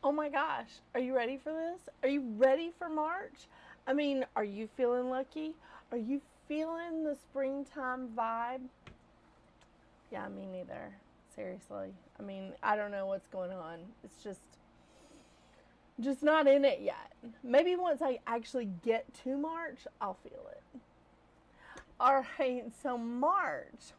Oh my gosh, are you ready for this? Are you ready for March? I mean, are you feeling lucky? Are you feeling the springtime vibe? Yeah, me neither. Seriously. I mean, I don't know what's going on. It's just not in it yet. Maybe once I actually get to March, I'll feel it. All right, so March.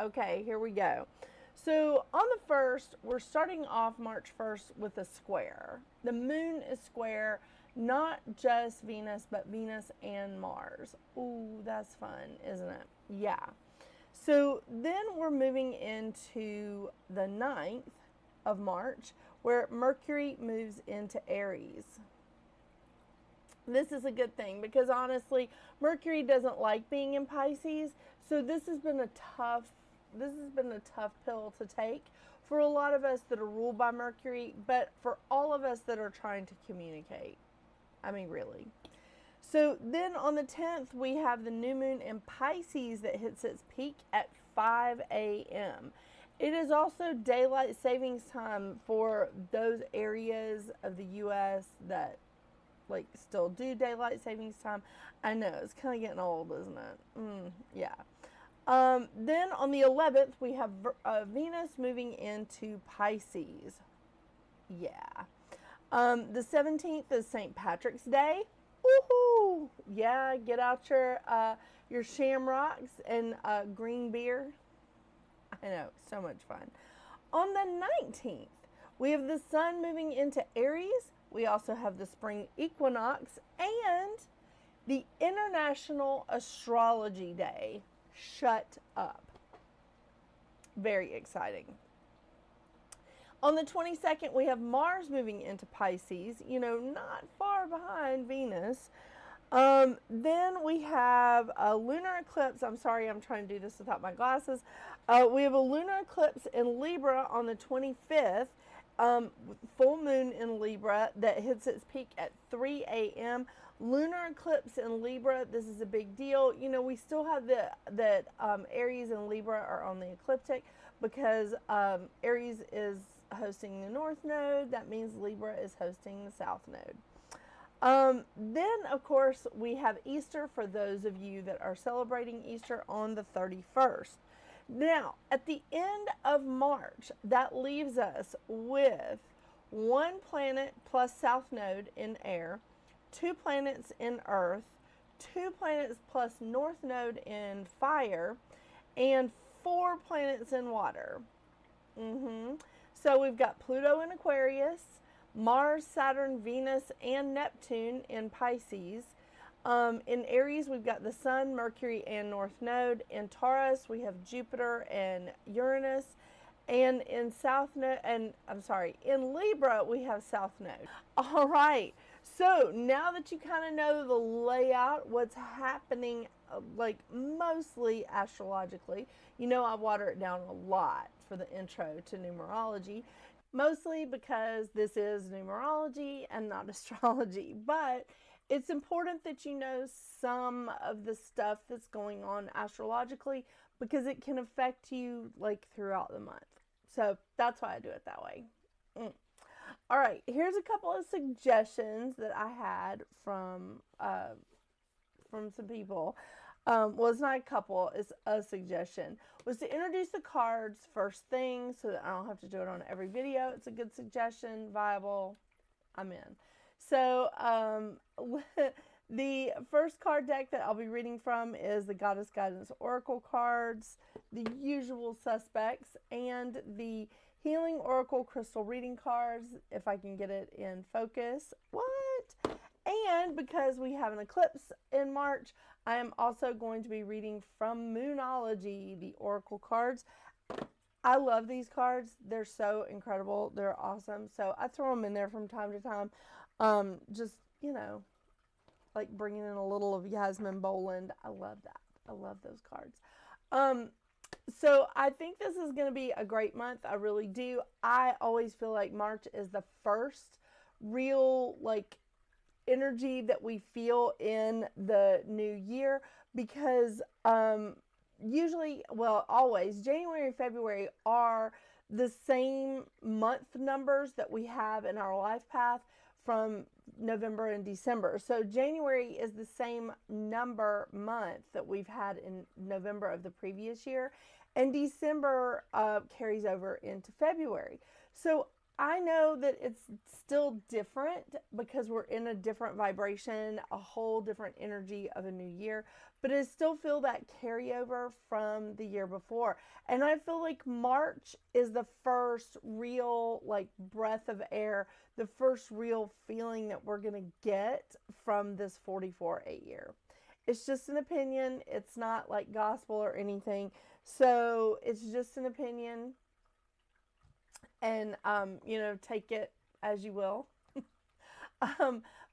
Okay, here we go. So on the 1st, we're starting off March 1st with a square. The moon is square, not just Venus, but Venus and Mars. Ooh, that's fun, isn't it? Yeah. So then we're moving into the 9th of March, where Mercury moves into Aries. This is a good thing because honestly, Mercury doesn't like being in Pisces, so this has been a tough pill to take for a lot of us that are ruled by Mercury, but for all of us that are trying to communicate. I mean, really. So then on the 10th, we have the new moon in Pisces that hits its peak at 5 a.m. It is also daylight savings time for those areas of the U.S. that like still do daylight savings time. I know it's kind of getting old, isn't it? Yeah. Then on the 11th, we have Venus moving into Pisces. Yeah. The 17th is St. Patrick's Day. Woohoo! Yeah, get out your shamrocks and green beer. I know, so much fun. On the 19th, we have the sun moving into Aries. We also have the spring equinox and the International Astrology Day. Shut up. Very exciting. On the 22nd, we have Mars moving into Pisces, not far behind Venus. Then we have a lunar eclipse. I'm sorry, I'm trying to do this without my glasses. We have a lunar eclipse in Libra on the 25th. Full moon in Libra that hits its peak at 3 a.m. Lunar eclipse in Libra. This is a big deal. We still have that Aries and Libra are on the ecliptic because Aries is hosting the North Node. That means Libra is hosting the South Node. Then, of course, we have Easter for those of you that are celebrating Easter on the 31st. Now, at the end of March, that leaves us with one planet plus South Node in air, two planets in Earth, two planets plus North Node in fire, and four planets in water. So we've got Pluto in Aquarius, Mars, Saturn, Venus, and Neptune in Pisces. In Aries, we've got the Sun, Mercury, and North Node. In Taurus, we have Jupiter and Uranus. And in Libra, we have South Node. All right. So now that you kind of know the layout, what's happening, like mostly astrologically, I water it down a lot for the intro to numerology, mostly because this is numerology and not astrology. But it's important that you know some of the stuff that's going on astrologically because it can affect you like throughout the month. So that's why I do it that way. All right, here's a couple of suggestions that I had from some people. Well, it's not a couple, it's a suggestion. Was to introduce the cards first thing so that I don't have to do it on every video. It's a good suggestion, viable. I'm in. So, the first card deck that I'll be reading from is the Goddess Guidance Oracle cards, the usual suspects, and the Healing Oracle Crystal Reading cards, if I can get it in focus. What? And because we have an eclipse in March, I am also going to be reading from Moonology, the Oracle cards. I love these cards. They're so incredible. They're awesome. So I throw them in there from time to time. Just, like bringing in a little of Yasmin Boland. I love that. I love those cards. So I think this is going to be a great month. I really do. I always feel like March is the first real, like, energy that we feel in the new year because always January and February are the same month numbers that we have in our life path from November and December. So January is the same number month that we've had in November of the previous year, and December carries over into February. So I know that it's still different because we're in a different vibration, a whole different energy of a new year, but I still feel that carryover from the year before. And I feel like March is the first real like breath of air, the first real feeling that we're going to get from this 44-8 year. It's just an opinion. It's not like gospel or anything. So it's just an opinion. And, take it as you will.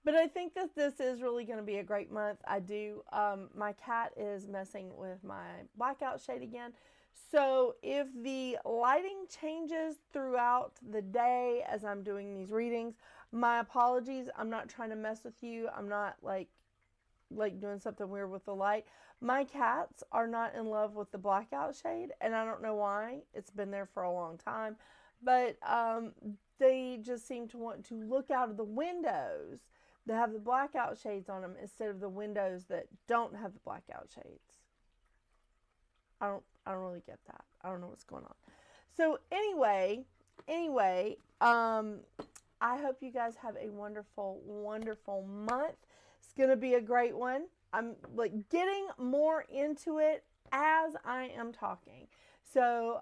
But I think that this is really going to be a great month. I do. My cat is messing with my blackout shade again. So if the lighting changes throughout the day as I'm doing these readings, my apologies. I'm not trying to mess with you. I'm not like doing something weird with the light. My cats are not in love with the blackout shade, and I don't know why. It's been there for a long time. But they just seem to want to look out of the windows that have the blackout shades on them instead of the windows that don't have the blackout shades. I don't really get that. I don't know what's going on. So anyway, I hope you guys have a wonderful, wonderful month. It's going to be a great one. I'm like getting more into it as I am talking. So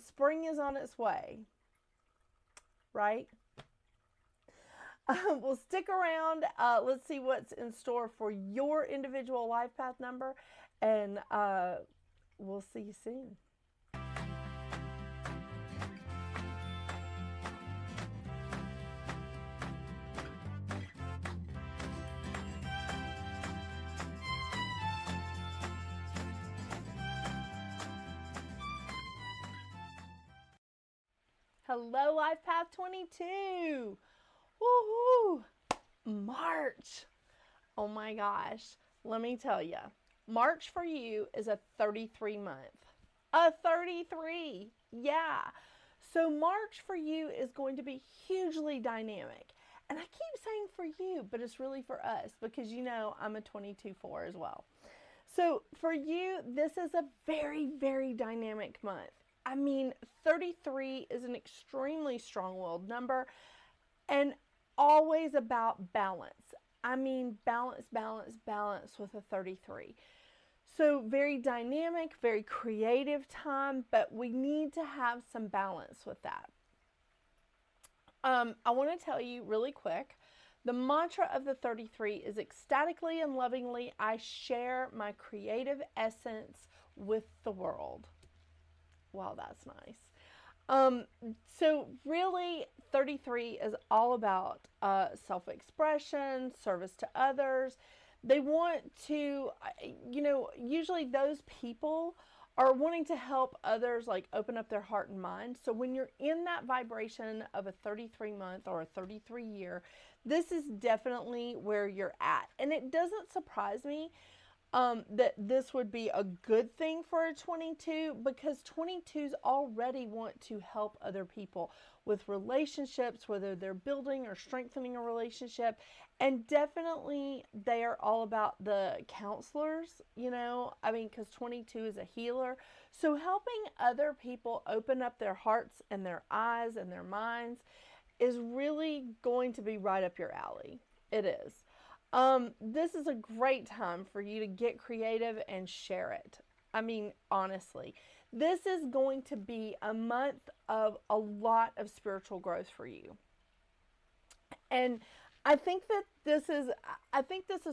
spring is on its way, right? We'll stick around. Let's see what's in store for your individual life path number, and we'll see you soon. Hello, Life Path 22. Woohoo! March. Oh my gosh. Let me tell you. March for you is a 33 month. A 33. Yeah. So March for you is going to be hugely dynamic. And I keep saying for you, but it's really for us because I'm a 22-4 as well. So for you, this is a very, very dynamic month. I mean, 33 is an extremely strong-willed number and always about balance. I mean, balance, balance, balance with a 33. So very dynamic, very creative time, but we need to have some balance with that. I want to tell you really quick, the mantra of the 33 is ecstatically and lovingly, I share my creative essence with the world. Wow, that's nice. So really, 33 is all about self-expression, service to others. They want to, usually those people are wanting to help others, like open up their heart and mind. So when you're in that vibration of a 33 month or a 33 year, this is definitely where you're at. And it doesn't surprise me that this would be a good thing for a 22 because 22s already want to help other people with relationships, whether they're building or strengthening a relationship. And definitely they are all about the counselors, because 22 is a healer. So helping other people open up their hearts and their eyes and their minds is really going to be right up your alley. It is. This is a great time for you to get creative and share it. I mean, honestly, this is going to be a month of a lot of spiritual growth for you. And I think this is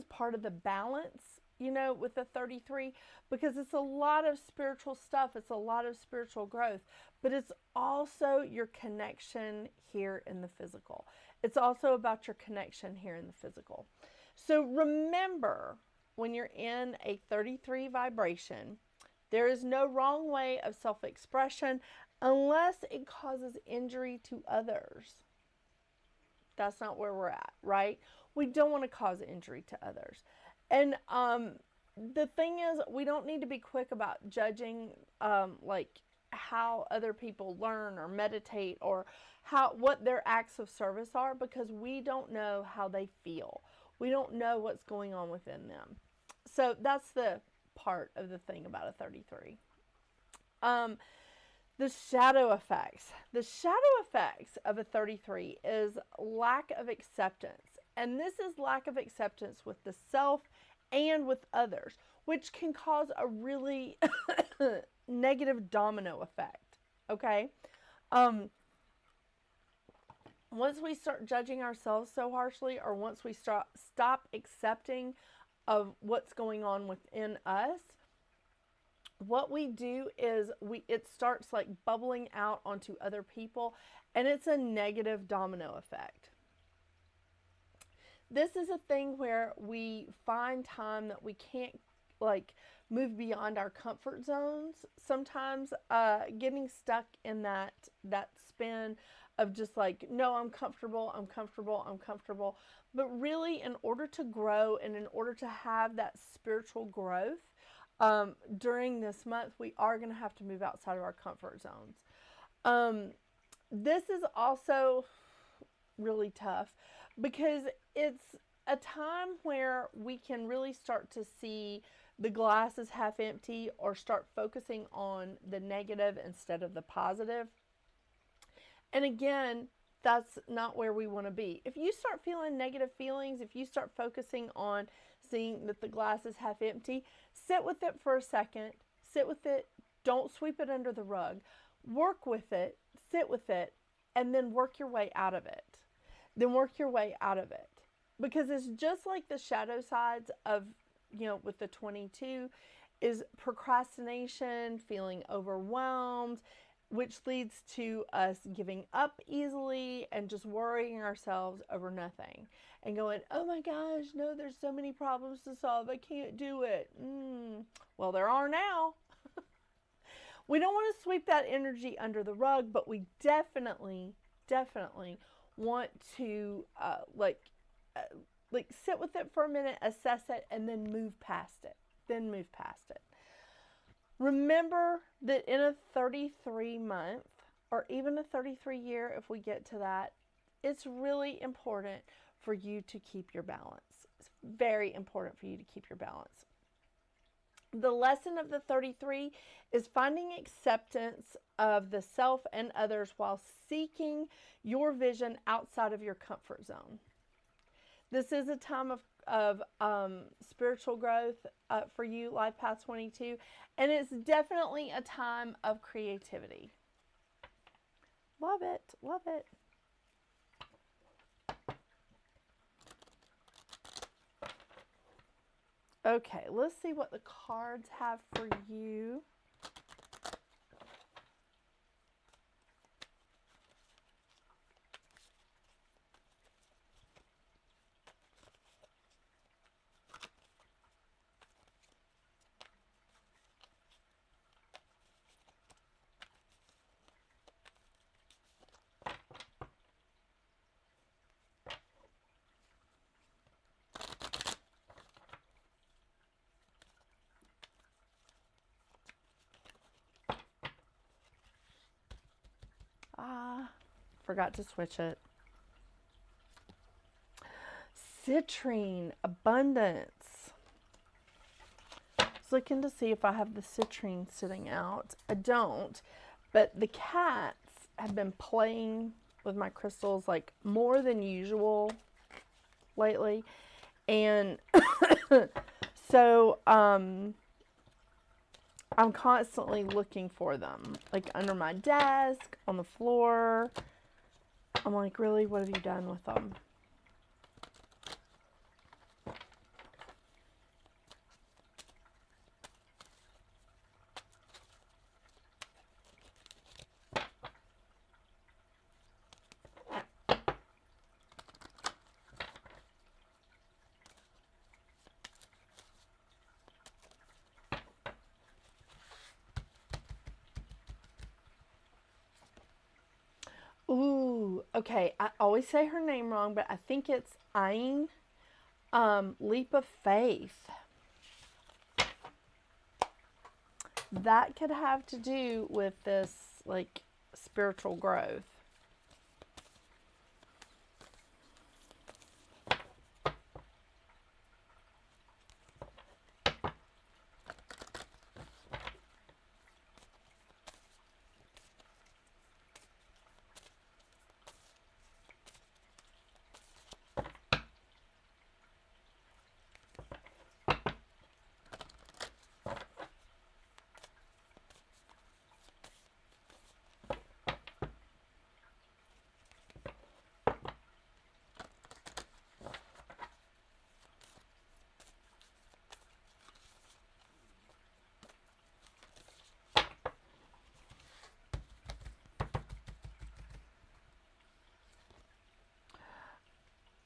part of the balance, with the 33, because it's a lot of spiritual stuff. It's a lot of spiritual growth, but it's also your connection here in the physical. It's also about your connection here in the physical. So remember, when you're in a 33 vibration, there is no wrong way of self-expression unless it causes injury to others. That's not where we're at, right? We don't want to cause injury to others. And the thing is, we don't need to be quick about judging, how other people learn or meditate, or what their acts of service are, because we don't know how they feel. We don't know what's going on within them. So that's the part of the thing about a 33. The shadow effects. The shadow effects of a 33 is lack of acceptance. And this is lack of acceptance with the self and with others, which can cause a really negative domino effect. Okay? Once we start judging ourselves so harshly, or once we stop accepting of what's going on within us, what we do is it starts like bubbling out onto other people, and it's a negative domino effect. This is a thing where we find time that we can't like move beyond our comfort zones. Sometimes getting stuck in that spin of just like, no, I'm comfortable, I'm comfortable, I'm comfortable. But really, in order to grow and in order to have that spiritual growth, during this month, we are going to have to move outside of our comfort zones. This is also really tough because it's a time where we can really start to see the glass is half empty, or start focusing on the negative instead of the positive. And again, that's not where we want to be. If you start feeling negative feelings, if you start focusing on seeing that the glass is half empty, sit with it for a second. Sit with it. Don't sweep it under the rug. Work with it. Sit with it. And then work your way out of it. Because it's just like the shadow sides of, with the 22, is procrastination, feeling overwhelmed, which leads to us giving up easily and just worrying ourselves over nothing and going, oh my gosh, no, there's so many problems to solve, I can't do it. Well, there are now. We don't want to sweep that energy under the rug, but we definitely want to sit with it for a minute, assess it, and then move past it. Remember that in a 33 month, or even a 33 year, if we get to that, it's really important for you to keep your balance. It's very important for you to keep your balance. The lesson of the 33 is finding acceptance of the self and others while seeking your vision outside of your comfort zone. This is a time of spiritual growth for you, Life Path 22, and it's definitely a time of creativity. Love it. Okay, let's see what the cards have for you. Forgot to switch it. Citrine, abundance. I was looking to see if I have the citrine sitting out. I don't, but the cats have been playing with my crystals like more than usual lately. And so I'm constantly looking for them, like under my desk, on the floor. I'm like, really, what have you done with them? Ooh, okay. I always say her name wrong, but I think it's Ayn. Leap of faith. that could have to do with this, like, spiritual growth.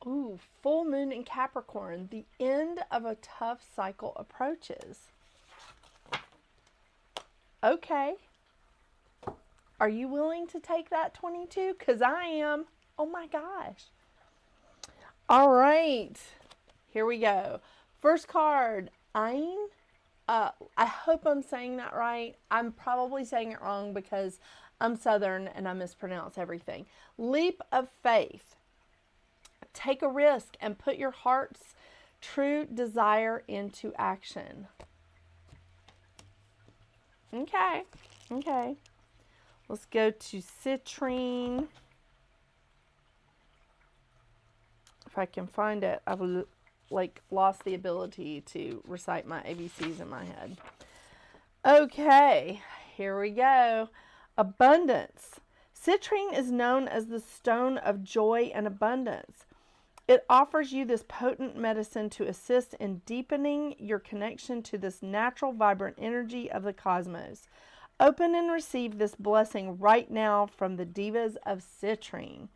Ooh, full moon in Capricorn. The end of a tough cycle approaches. Okay. Are you willing to take that, 22? Because I am. Oh my gosh. All right. Here we go. First card, Ein. I hope I'm saying that right. I'm probably saying it wrong because I'm Southern and I mispronounce everything. Leap of faith. Take a risk and put your heart's true desire into action. Okay. Okay. Let's go to citrine. If I can find it, I've lost the ability to recite my ABCs in my head. Okay, here we go. Abundance. Citrine is known as the stone of joy and abundance. It offers you this potent medicine to assist in deepening your connection to this natural, vibrant energy of the cosmos. Open and receive this blessing right now from the divas of citrine.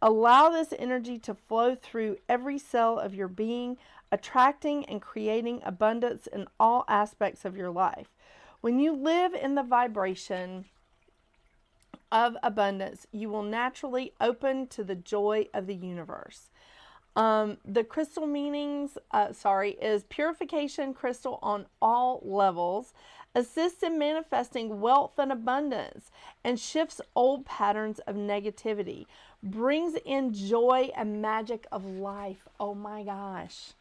Allow this energy to flow through every cell of your being, attracting and creating abundance in all aspects of your life. When you live in the vibration of abundance, you will naturally open to the joy of the universe. The crystal meanings, is purification crystal on all levels, assists in manifesting wealth and abundance, and shifts old patterns of negativity, brings in joy and magic of life. Oh my gosh.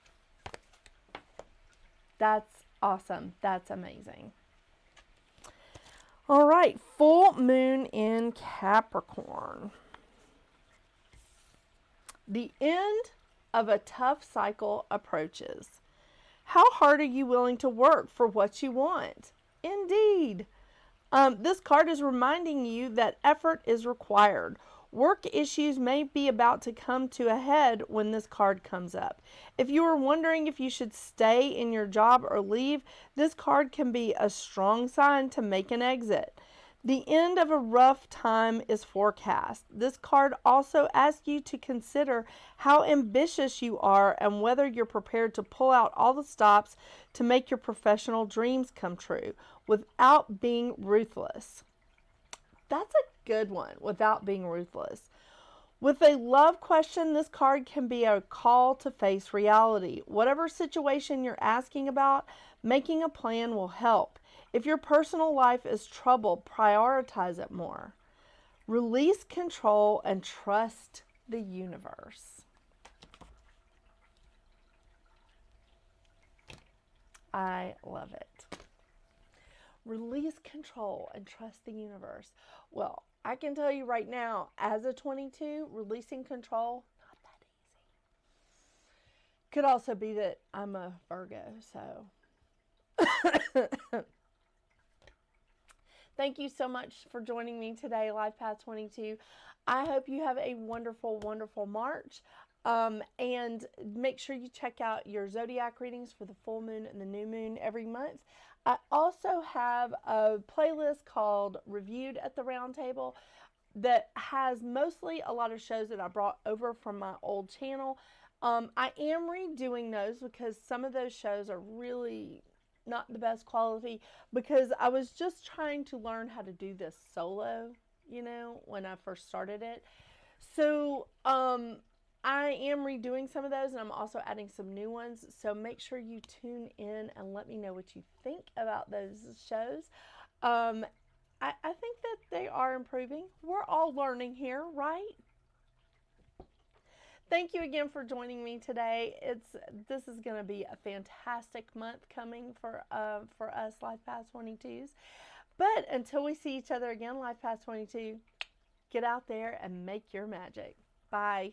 That's awesome. That's amazing. All right, full moon in Capricorn. The end of a tough cycle approaches. How hard are you willing to work for what you want? Indeed. This card is reminding you that effort is required. Work issues may be about to come to a head when this card comes up. If you are wondering if you should stay in your job or leave, this card can be a strong sign to make an exit. The end of a rough time is forecast. This card also asks you to consider how ambitious you are and whether you're prepared to pull out all the stops to make your professional dreams come true without being ruthless. That's a good one, without being ruthless. With a love question, this card can be a call to face reality. Whatever situation you're asking about, making a plan will help. If your personal life is troubled, prioritize it more. Release control and trust the universe. I love it. Release control and trust the universe. Well, I can tell you right now, as a 22, releasing control, not that easy. Could also be that I'm a Virgo, so. Thank you so much for joining me today, Life Path 22. I hope you have a wonderful, wonderful March. And make sure you check out your zodiac readings for the full moon and the new moon every month. I also have a playlist called Reviewed at the Round Table that has mostly a lot of shows that I brought over from my old channel. I am redoing those because some of those shows are really not the best quality, because I was just trying to learn how to do this solo, when I first started it. So, I am redoing some of those, and I'm also adding some new ones. So make sure you tune in and let me know what you think about those shows. I think that they are improving. We're all learning here, right? Thank you again for joining me today. This is going to be a fantastic month coming for us Life Path 22s. But until we see each other again, Life Path 22, get out there and make your magic. Bye.